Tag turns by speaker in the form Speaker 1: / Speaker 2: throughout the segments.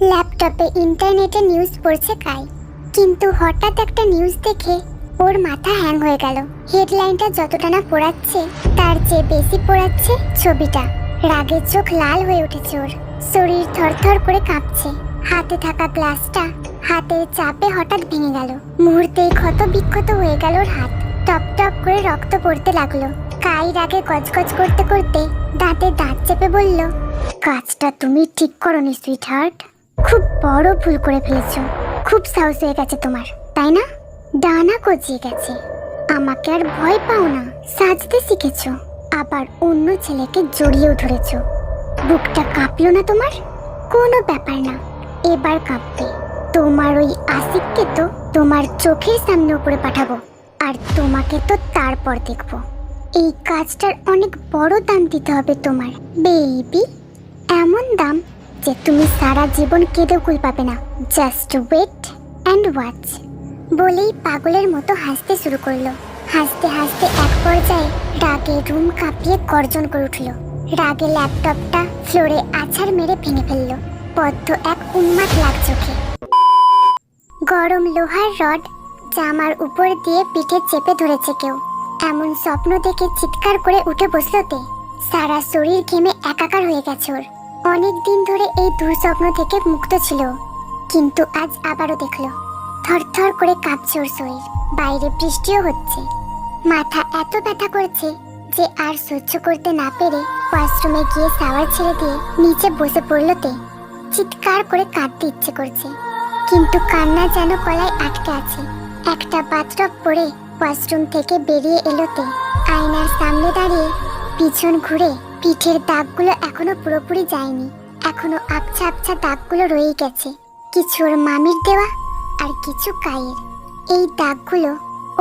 Speaker 1: ল্যাপটপে ইন্টারনেটে নিউজ পড়ছে কাই, কিন্তু হঠাৎ একটা নিউজ দেখে ওর মাথা হ্যাং হয়ে গেল। হেডলাইনটা যতটা না পড়াচ্ছে তার চেয়ে বেশি পড়াচ্ছে ছবিটা। রাগে চোখ লাল হয়ে উঠেছে ওর, শরীর থরথর করে কাঁপছে। হাতে থাকা গ্লাসটা হাতের চাপে হঠাৎ ভেঙে গেল। মুহূর্তেই ক্ষত বিক্ষত হয়ে গেল ওর হাত, টপ টপ করে রক্ত পড়তে লাগলো। কাই রাগে গজগজ করতে করতে দাঁতে দাঁত চেপে বলল, কাজটা তুমি ঠিক করোনি সুইট হার্ট, খুব বড় ভুল করে ফেলেছো। খুব সাহস হয়ে গেছে তোমার, তাই না? ডানা গজিয়ে গেছে। আমাকে আর ভয় পাও না, সাজতে শিখেছো, আবার অন্য ছেলেকে জড়িয়েও ধরেছো। বুকটা কাঁপলো না তোমার? কোনো ব্যাপার না, এবার কাঁপবে। তোমার ওই আশিককে তো তোমার চোখের সামনে উপরে পাঠাবো, আর তোমাকে তো তারপর দেখবো। এই কাজটার অনেক বড় দাম দিতে হবে তোমার বেবি, এমন দাম যে তুমি সারা জীবন কেঁদেও কুল পাবে না। Just wait and watch. বলেই পাগলের মতো হাসতে শুরু করলো। হাসতে হাসতে এক পর্যায়ে রাগে রুম কাঁপিয়ে গর্জন করে উঠল। রাগে ল্যাপটপটা ফ্লোরে আছাড় মেরে ভেঙে ফেললো। বদ্ধ এক উন্মাদ লাগ চোখে। গরম লোহার রড জামার উপর দিয়ে পিঠে চেপে ধরেছে কেউ, এমন স্বপ্ন দেখে চিৎকার করে উঠে বসলো তে। সারা শরীর ঘেমে একাকার হয়ে গেছে ওর। অনেক দিন ধরে এই দুঃস্বপ্ন থেকে মুক্ত ছিল, কিন্তু আজ আবারও দেখলো। থরথর করে কাঁপছে ওর শরীর। বাইরে বৃষ্টিও হচ্ছে। মাথা এত ব্যথা করছে যে আর সহ্য করতে না পেরে ওয়াশরুমে গিয়ে শাওয়ার ছেড়ে দিয়ে নিচে বসে পড়ল তে। চিৎকার করে কাঁদতে ইচ্ছে করছে, কিন্তু কান্না যেন গলায় আটকে আছে। একটা বাথটব পরে ওয়াশরুম থেকে বেরিয়ে এলো তে। আয়নার সামনে দাঁড়িয়ে পিছন ঘুরে পিঠের দাগগুলো এখনো পুরোপুরি যায়নি। এখনো আবছা আবছা দাগগুলো রয়েই গেছে, কিছু ওর মামির দেওয়া আর কিছু কায়ের। এই দাগগুলো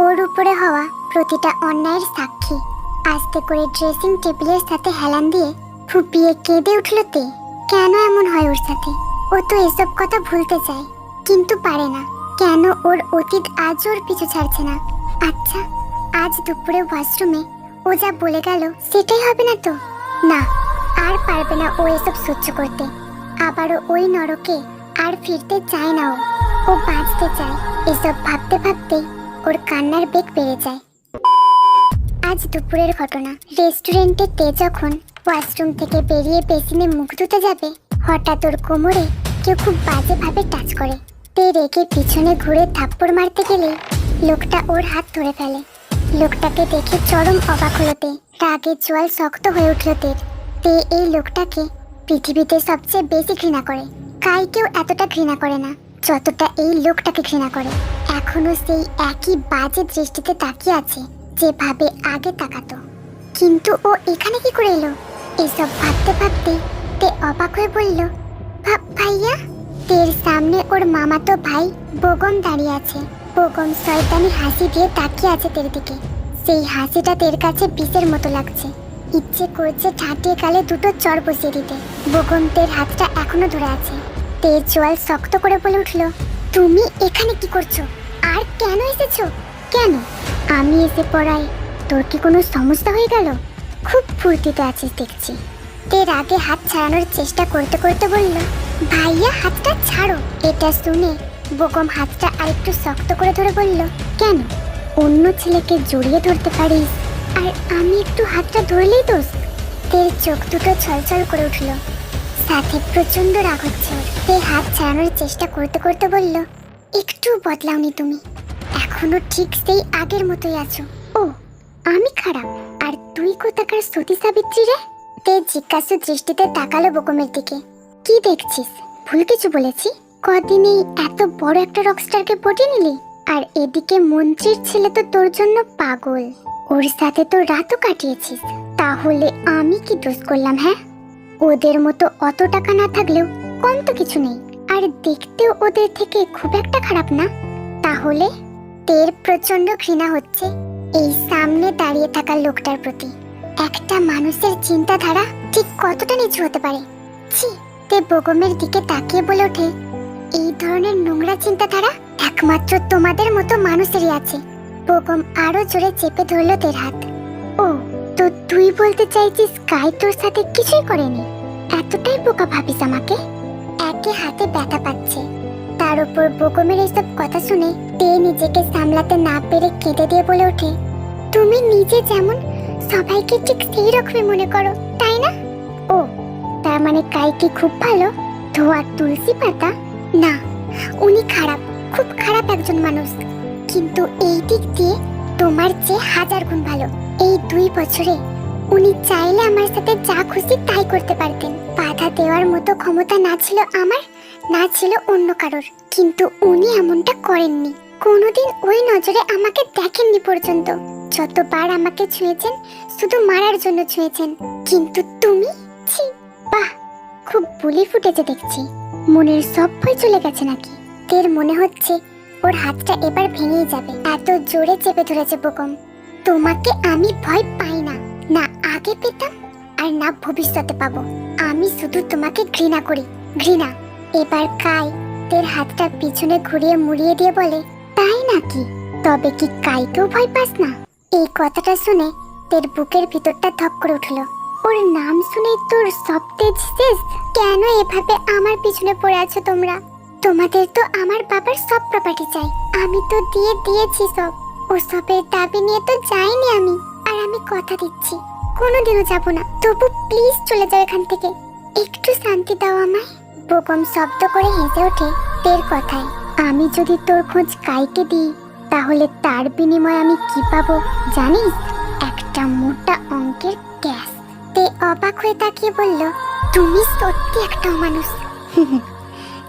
Speaker 1: ওর উপরে হওয়া প্রতিটা অন্যায়ের সাক্ষী। আস্তে করে ড্রেসিং টেবিলের সাথে হেলান দিয়ে ফুপিয়ে কেঁদে উঠল তে। কেন এমন হয় ওর সাথে? ও তো এসব কথা ভুলতে চায়, কিন্তু পারে না। কেন ওর অতীত আজ ওর পিছু ছাড়ছে না? আচ্ছা, আজ দুপুরে ওয়াশরুমে ও যা বলে গেল সেটাই হবে না তো? না, আর পারবে না ও এসব সহ্য করতে। আবারও ওই নরকে আর ফিরতে চায় না ও। ও বাঁচতে চায়। এসব ভাবতে ভাবতেই ওর কান্নার বেগ বেড়ে যায়। আজ দুপুরের ঘটনা। রেস্টুরেন্টে তে যখন ওয়াশরুম থেকে বেরিয়ে বেসিনে মুখ ধুতে যাবে, হঠাৎ ওর কোমরে কেউ খুব বাজেভাবে টাচ করে। তে রেগে পিছনে ঘুরে থাপ্পড় মারতে গেলে লোকটা ওর হাত ধরে ফেলে। লোকটাকে দেখে চরম অবাক হলো তে। রাগে জোয়াল শক্ত হয়ে উঠল তের। তে এই লোকটাকে পৃথিবীতে সবচেয়ে বেশি ঘৃণা করে। কাইকেও এতটা ঘৃণা করে না যতটা এই লোকটাকে ঘৃণা করে। এখনো সেই একই বাজে দৃষ্টিতে তাকিয়ে আছে যেভাবে আগে তাকাতো। কিন্তু ও এখানে কি করে এলো? এসব ভাবতে ভাবতে তে অবাক হয়ে বলল, ভাইয়া। তের সামনে ওর মামাতো ভাই বোগম দাঁড়িয়ে আছে। বোগম শয়তানি হাসি দিয়ে তাকিয়ে আছে তের দিকে। সেই হাসিটা তের কাছে বিষের মতো লাগছে। ইচ্ছে করছে ঠাটিয়ে গালে দুটো চড় বসিয়ে দিতে। বোগম তের হাতটা এখনো ধরে আছে। তের জোয়াল শক্ত করে বলে উঠল, তুমি এখানে কি করছো? আর কেন এসেছো? কেন আমি এসে পড়াই তোর কি কোনো সমস্যা হয়ে গেল? খুব ফুর্তিতে আছিস দেখছি। তের আগে হাত ছাড়ানোর চেষ্টা করতে করতে বলল, ভাইয়া হাতটা ছাড়ো। এটা শুনে বোগম হাতটা আরেকটু শক্ত করে ধরে বলল, কেন? অন্য ছেলেকে জড়িয়ে ধরতে পারিস, আর আমি একটু হাতটা ধরলেই দোষ? তের চোখ দুটো ছলছল করে উঠল, সাথে প্রচন্ড রাগ হচ্ছে ওর। তে হাত ছাড়ানোর চেষ্টা করতে করতে বলল, একটু বদলাওনি তুমি, এখনো ঠিক সেই আগের মতোই আছো। ও, আমি খারাপ আর তুই কোথাকার সতী সাবিত্রী রে? তে জিজ্ঞাসু দৃষ্টিতে তাকালো বোগমের দিকে। কি দেখছিস? ভুল কিছু বলেছি? কদিনেই এত বড় একটা রকস্টারকে পটিয়ে নিলি, আর এদিকে মন্ত্রীর ছেলে তো তোর জন্য পাগল। ওর সাথে তো রাতও কাটিয়েছিস। তাহলে আমি কি দোষ করলাম? হ্যাঁ, ওদের মতো অত টাকা না থাকলেও কম তো কিছু নেই, আর দেখতেও ওদের থেকে খুব একটা খারাপ না। তাহলে তের প্রচন্ড ঘৃণা হচ্ছে এই সামনে দাঁড়িয়ে থাকা লোকটার প্রতি। একটা মানুষের চিন্তাধারা ঠিক কতটা নিচু হতে পারে। ছি! তে বোগমের দিকে তাকিয়ে বলে ওঠে, এই ধরনের নোংরা চিন্তাধারা একমাত্র তোমাদের মতো মানুষেরই আছে। বোগম আরো জোরে চেপে ধরল তের হাত। ও, তো তুই বলতে চাইছিস কাই তোর সাথে কিছুই করেনি? এতটাই বোকা ভাবিস আমাকে? এক থেকে হাতে ব্যথা পাচ্ছে। তার উপর বোকমের এসব কথা শুনে তে নিজেকে সামলাতে না পেরে কেঁদে দিয়ে বলে ওঠে, তুমি নিজে যেমন সবাইকে ঠিক সেই রকমই মনে করো, তাই না? ও, তার মানে কাই কি খুব ভালো? ধোয়া তুলসী পাতা? না, উনি খারাপ, খুব খারাপ একজন মানুষ। কিন্তু এই দিক দিয়ে তোমার চেয়ে 1000 গুণ ভালো। এই 2 বছরে উনি চাইলে আমার সাথে যা খুশি তাই করতে পারতেন। বাধা দেওয়ার মতো ক্ষমতা না ছিল আমার, না ছিল অন্য কারোর। কিন্তু উনি এমনটা করেননি। কোনোদিন ওই নজরে আমাকে দেখেননি পর্যন্ত। যতবার আমাকে ছুঁয়েছেন শুধু মারার জন্য ছুঁয়েছেন। কিন্তু তুমি, ছি, বাহ, খুব বুলি ফুটেছে দেখছি। মনের সব ভয় চলে গেছে নাকি? তের মনে হচ্ছে ওর হাতটা এবার ভেঙেই যাবে, এত জোরে চেপে ধরেছে বোকম। তোমাকে আমি ভয় পাই না, না আগে পেতাম আর না ভবিষ্যতে পাবো। আমি শুধু তোমাকে ঘৃণা করি, ঘৃণা। এবার কাই তের হাতটা পিছনে ঘুরিয়ে মুড়িয়ে দিয়ে বলে, তাই নাকি? তবে কি কাইকেও ভয় পাস না? এই কথাটা শুনে তের বুকের ভিতরটা ধক করে উঠলো। ওর নাম শুনেই তোর সব তেজ শেষ? কেন এভাবে আমার পিছনে পড়ে আছো তোমরা? তোমাদের তো আমার বাবার সব প্রপার্টি চাই, আমি তো দিয়ে দিয়েছি সব। ও সবের দাবি নিয়ে তো যাইনি আমি, আর আমি কথা দিচ্ছি কোনোদিনও যাব না। তবু প্লিজ চলে যাও এখান থেকে, একটু শান্তি দাও আমায়। বোকম শব্দ করে হেসে ওঠে তের কথায়। আমি যদি তোর খোঁজ কাইকে দিই তাহলে তার বিনিময়ে আমি কি পাবো জানিস? একটা মোটা অঙ্কের ক্যাশ। তে অবাক হয়ে তাকিয়ে বলল, তুমি সত্যি একটা অমানুষ।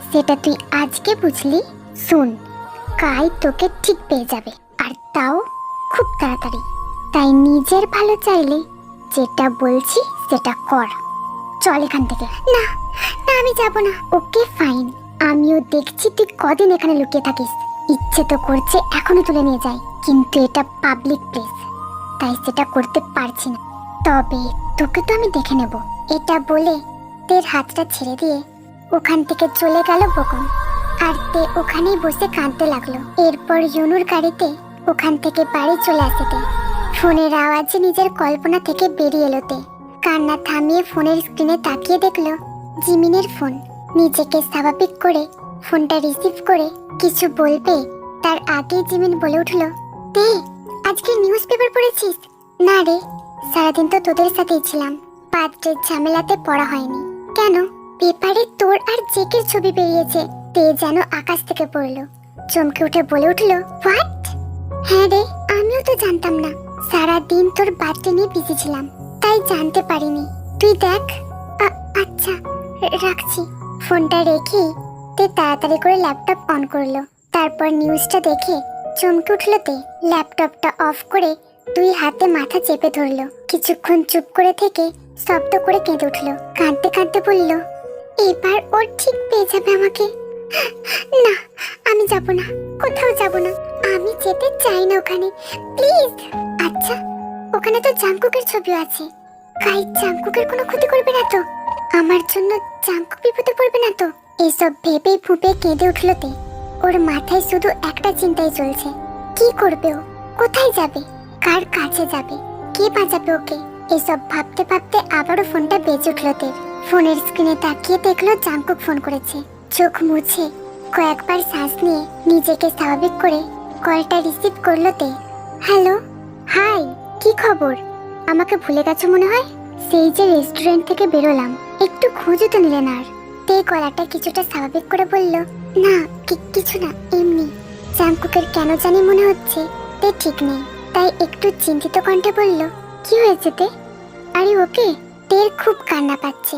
Speaker 1: সেটা তুই আজকে বুঝলি? শোন, কাই তোকে ঠিক পেয়ে যাবে, আর তাও খুব তাড়াতাড়ি। তাই নিজের ভালো চাইলে যেটা বলছি সেটা কর। চল এখান থেকে। না না, আমি যাব না। ওকে ফাইন, আমিও দেখছি তুই কদিন এখানে লুকিয়ে থাকিস। ইচ্ছে তো করছে এখনো তুলে নিয়ে যাই, কিন্তু এটা পাবলিক প্লেস, তাই সেটা করতে পারছি না। তবে তোকে তো আমি দেখে নেব। এটা বলে তের হাতটা ছেড়ে দিয়ে ওখান থেকে চলে গেল বোকম। আর তে ওখানেই বসে কাঁদতে লাগলো। এরপর ইউনুর গাড়িতে ওখান থেকে বাড়ি চলে আসে তে। ফোনের আওয়াজে নিজের কল্পনা থেকে বেরিয়ে এলো তে। কান্না থামিয়ে ফোনের স্ক্রিনে তাকিয়ে দেখলো জিমিনের ফোন। নিজেকে স্বাভাবিক করে ফোনটা রিসিভ করে কিছু বলবে তার আগেই জিমিন বলে উঠলো, তে আজকে নিউজ পেপার পড়েছিস? না রে, সারাদিন তো তোদের সাথেই ছিলাম, বার্থডের ঝামেলাতে পড়া হয়নি। কেন? পেপারে তোর আর জেকের ছবি বেরিয়েছে। তে যেন আকাশ থেকে পড়লো, চমকে উঠে বলে উঠলো, হোয়াট? হ্যাঁ রে, আমিও তো জানতাম না। সারাদিন তোর বার্থডে নিয়ে বিজি ছিলাম, তাই জানতে পারিনি। তুই দেখ। আচ্ছা, রাখছি। ফোনটা রেখে তে তাড়াতাড়ি করে ল্যাপটপ অন করলো। তারপর নিউজটা দেখে চমকে উঠলো তে। ল্যাপটপটা অফ করে 2 হাতে মাথা চেপে ধরলো। কিছুক্ষণ চুপ করে থেকে শব্দ করে কেঁদে উঠলো। কাঁদতে কাঁদতে বলল, এবার ওর ঠিক পেয়ে যাবে আমাকে। না, আমি যাব না, কোথাও যাব না। আমি যেতে চাই না ওখানে, প্লিজ। আচ্ছা, ওখানে তো জাংকুকের ছবিও আছে। কাই জাংকুকের কোনো ক্ষতি করবে না তো? আমার জন্য জাংকুক বিপদে পড়বে না তো? এসব ভেবে ফুপে কেঁদে উঠলো তে। ওর মাথায় শুধু একটা চিন্তাই চলছে, কি করবে ও? কোথায় যাবে? কার কাছে যাবে? কে বাঁচাবে ওকে? এসব ভাবতে ভাবতে আবারও ফোনটা বেজে উঠলো তে। ফোনের স্ক্রিনে তাকিয়ে দেখলো জাংকুক ফোন করেছে। চোখ মুছে কয়েকবার শ্বাস নিয়ে নিজেকে স্বাভাবিক করে কলটা রিসিভ করলো তে। হ্যালো, হাই, কি খবর? আমাকে ভুলে গেছো মনে হয়। সেই যে রেস্টুরেন্ট থেকে বেরোলাম, একটু খোঁজও তো নিলে না আর। তে গলাটা কিছুটা স্বাভাবিক করে বলল, না কিছু না, এমনি। জাংকুকের কেন জানি মনে হচ্ছে তে ঠিক নেই, তাই একটু চিন্তিত কণ্ঠে বলল, কি হয়েছে তে? আরে ওকে। তের খুব কান্না পাচ্ছে,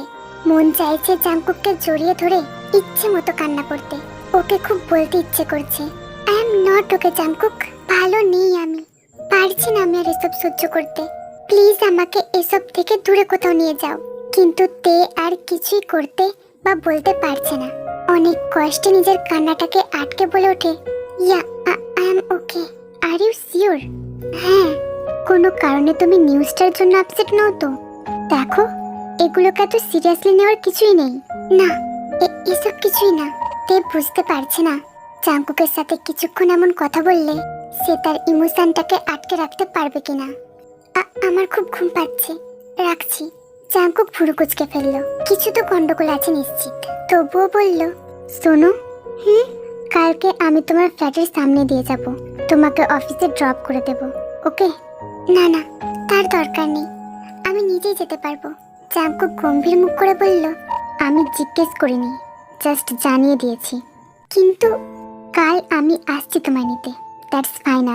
Speaker 1: মন চাইছে জাংকুককে জড়িয়ে ধরে ইচ্ছে মতো কান্না করতে। ওকে খুব বলতে ইচ্ছে করছে, I am not okay Jungkook, ভালো নেই আমি, পারছি না আমি আর এসব সহ্য করতে। প্লিজ আমাকে এসব থেকে দূরে কোথাও নিয়ে যাও। কিন্তু তে আর কিছুই করতে বা বলতে পারছে না। অনেক কষ্টে নিজের কান্নাটাকে আটকে বলে ওঠে, yeah, I am okay. Are you sure? হ্যাঁ। কোনো কারণে তুমি নিউজটার জন্য আপসেট নও তো? দেখো, এগুলোকে এত সিরিয়াসলি নেওয়ার কিছুই নেই। না, এসব কিছুই না। তে বুঝতে পারছে না জাংকুকের সাথে কিছুক্ষণ এমন কথা বললে সে তার ইমোশনটাকে আটকে রাখতে পারবে কিনা। আমার খুব ঘুম পাচ্ছে, রাখছি। জাঙ্কুক ভুরু কুচকে ফেললো। কিছু তো গন্ডগোল আছে নিশ্চিত। তবুও বলল, শোনো, কালকে আমি তোমার ফ্ল্যাটের সামনে দিয়ে যাব, তোমাকে অফিসে ড্রপ করে দেব, ওকে? না না, তার দরকার নেই, আমি নিজেই যেতে পারবো। জাঙ্কুক গম্ভীর মুখ করে বলল, আমি জিজ্ঞেস করিনি, জাস্ট জানিয়ে দিয়েছি। কিন্তু কাল আমি আসছি তোমায় নিতে, দ্যাটস ফাইনাল।